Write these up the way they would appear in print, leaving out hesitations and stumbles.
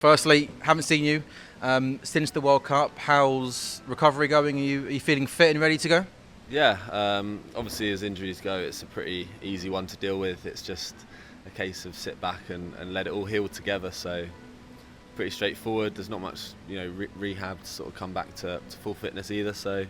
Firstly, haven't seen you since the World Cup. How's recovery going? Are you feeling fit and ready to go? Yeah, obviously as injuries go, it's a pretty easy one to deal with. It's just a case of sit back and let it all heal together. So pretty straightforward. There's not much, rehab to sort of come back to full fitness either. So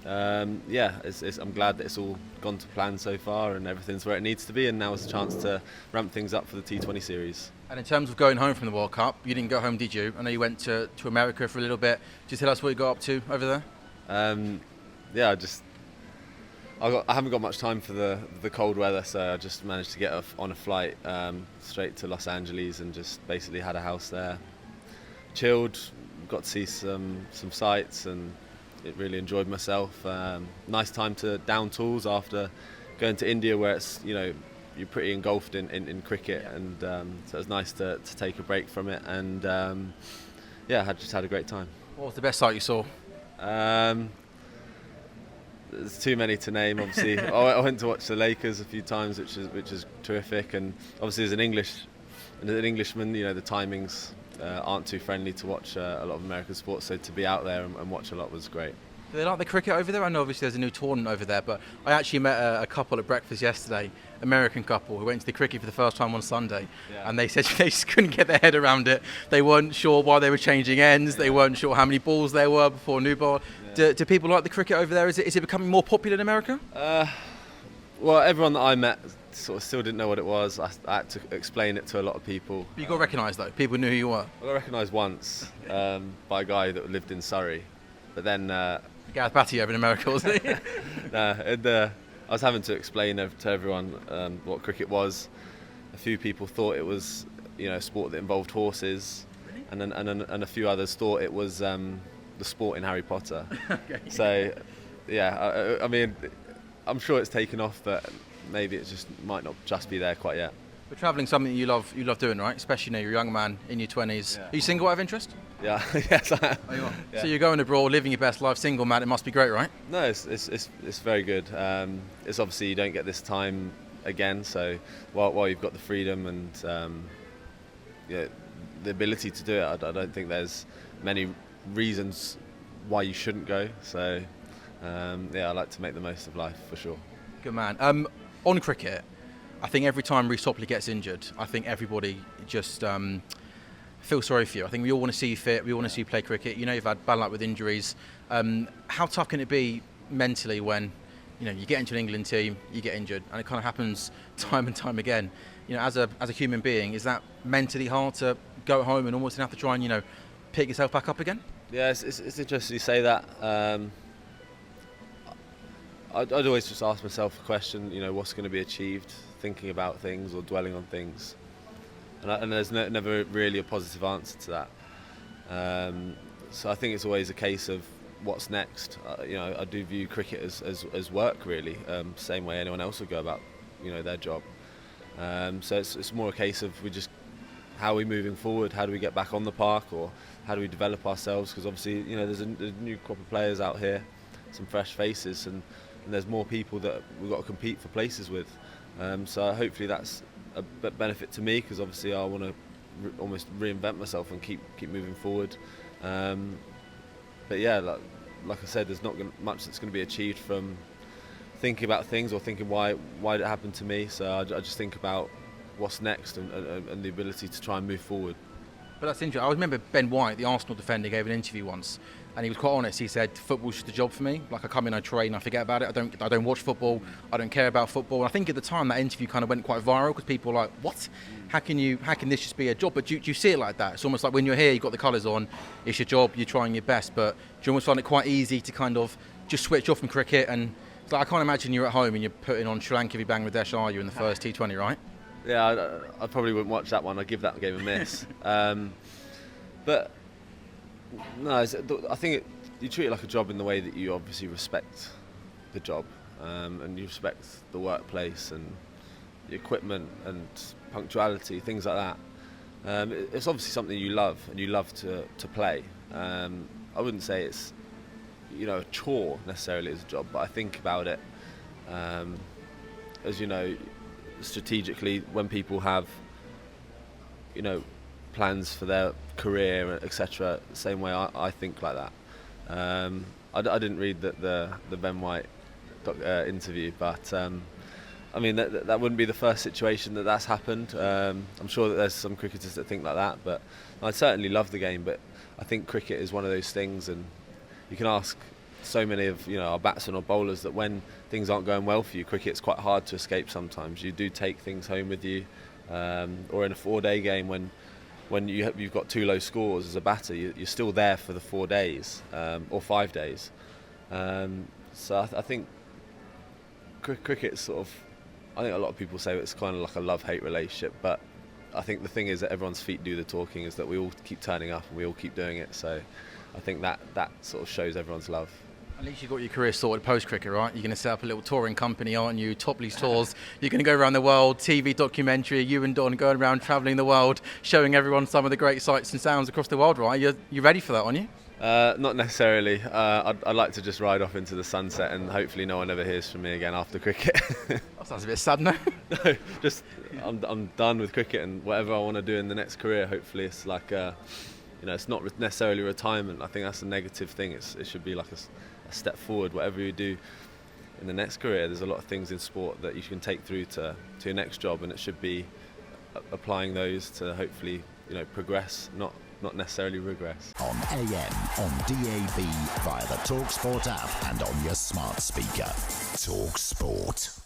yeah, I'm glad that it's all gone to plan so far and everything's where it needs to be. And now is a chance to ramp things up for the T20 series. And in terms of going home from the World Cup, you didn't go home, did you? I know you went to America for a little bit. Just tell us what you got up to over there. Yeah, I haven't got much time for the cold weather, so I just managed to get on a flight straight to Los Angeles and just basically had a house there. Chilled, got to see some sights and really enjoyed myself. Nice time to down tools after going to India where it's, you're pretty engulfed in cricket, and so it was nice to take a break from it, and yeah, I just had a great time. What was the best sight you saw? There's too many to name. Obviously, I went to watch the Lakers a few times, which is terrific, and obviously as an Englishman, the timings aren't too friendly to watch a lot of American sports. So to be out there and watch a lot was great. Do they like the cricket over there? I know obviously there's a new tournament over there, but I actually met a couple at breakfast yesterday, American couple, who went to the cricket for the first time on Sunday, and they said they just couldn't get their head around it. They weren't sure why they were changing ends, they weren't sure how many balls there were before new ball. Do people like the cricket over there? Is it becoming more popular in America? Well, everyone that I met sort of still didn't know what it was. I had to explain it to a lot of people. But you got recognised though? People knew who you were? I got recognised once by a guy that lived in Surrey, but then Gareth Batty over in America, wasn't he? I was having to explain to everyone what cricket was. A few people thought it was, a sport that involved horses, and a few others thought it was the sport in Harry Potter. Okay. So, yeah, I mean, I'm sure it's taken off, but maybe it just might not just be there quite yet. But travelling something that you love doing, right? Especially you're a young man in your 20s. Yeah. Are you single out of interest? Yeah, yes I am. Oh, you are? Yeah. So you're going abroad, living your best life, single man, it must be great, right? No, it's very good. It's obviously you don't get this time again, so while you've got the freedom and the ability to do it, I don't think there's many reasons why you shouldn't go. So I like to make the most of life for sure. Good man. On cricket, I think every time Reece Topley gets injured, I think everybody just feels sorry for you. I think we all want to see you fit, we all want to see you play cricket. You've had bad luck with injuries. How tough can it be mentally when you get into an England team, you get injured, and it kind of happens time and time again? As a human being, is that mentally hard to go home and almost have to try and pick yourself back up again? Yeah, it's interesting you say that. I'd always just ask myself a question, what's going to be achieved, thinking about things or dwelling on things. And there's never really a positive answer to that. So I think it's always a case of what's next. I do view cricket as work, really, same way anyone else would go about their job. So it's more a case of how are we moving forward? How do we get back on the park, or how do we develop ourselves? Because obviously, there's a new crop of players out here, some fresh faces, and there's more people that we've got to compete for places with. So hopefully that's a benefit to me, because obviously I want to almost reinvent myself and keep moving forward. But yeah, like I said, there's not much that's going to be achieved from thinking about things or thinking why did it happen to me. So I just think about what's next and the ability to try and move forward. But that's interesting. I remember Ben White, the Arsenal defender, gave an interview once, and he was quite honest. He said, "Football's just a job for me. Like I come in, I train, I forget about it. I don't watch football. I don't care about football." And I think at the time that interview kind of went quite viral because people were like, "What? How can this just be a job?" But do you see it like that? It's almost like when you're here, you've got the colours on. It's your job. You're trying your best, but do you almost find it quite easy to kind of just switch off from cricket? And it's like, I can't imagine you're at home and you're putting on Sri Lanka v Bangladesh, are you, in the first T20, right? Yeah, I probably wouldn't watch that one. I'd give that game a miss. But no, I think you treat it like a job in the way that you obviously respect the job, and you respect the workplace and the equipment and punctuality, things like that. It's obviously something you love, and you love to play. I wouldn't say it's a chore necessarily as a job, but I think about it as strategically when people have plans for their career, etc. The same way I think like that. I didn't read the Ben White interview, but I mean that wouldn't be the first situation that's happened. I'm sure that there's some cricketers that think like that, but I certainly love the game. But I think cricket is one of those things, and you can ask so many of our batsmen or bowlers that when things aren't going well for you, cricket's quite hard to escape sometimes. You do take things home with you, or in a 4-day game when you've got 2 low scores as a batter, you're still there for the 4 days or 5 days. So I think cricket's sort of, I think a lot of people say it's kind of like a love-hate relationship, but I think the thing is that everyone's feet do the talking, is that we all keep turning up and we all keep doing it. So I think that sort of shows everyone's love. At least you got your career sorted post-cricket, right? You're going to set up a little touring company, aren't you? Topley's Tours. You're going to go around the world, TV documentary, you and Don going around travelling the world, showing everyone some of the great sights and sounds across the world, right? You're ready for that, aren't you? Not necessarily. I'd like to just ride off into the sunset and hopefully no one ever hears from me again after cricket. That sounds a bit sad, no? No, just I'm done with cricket, and whatever I want to do in the next career, hopefully it's like it's not necessarily retirement. I think that's a negative thing. It should be like a step forward. Whatever you do in the next career, there's a lot of things in sport that you can take through to your next job, and it should be applying those to hopefully progress, not necessarily regress. On AM, on DAB, via the talkSPORT app and on your smart speaker. talkSPORT.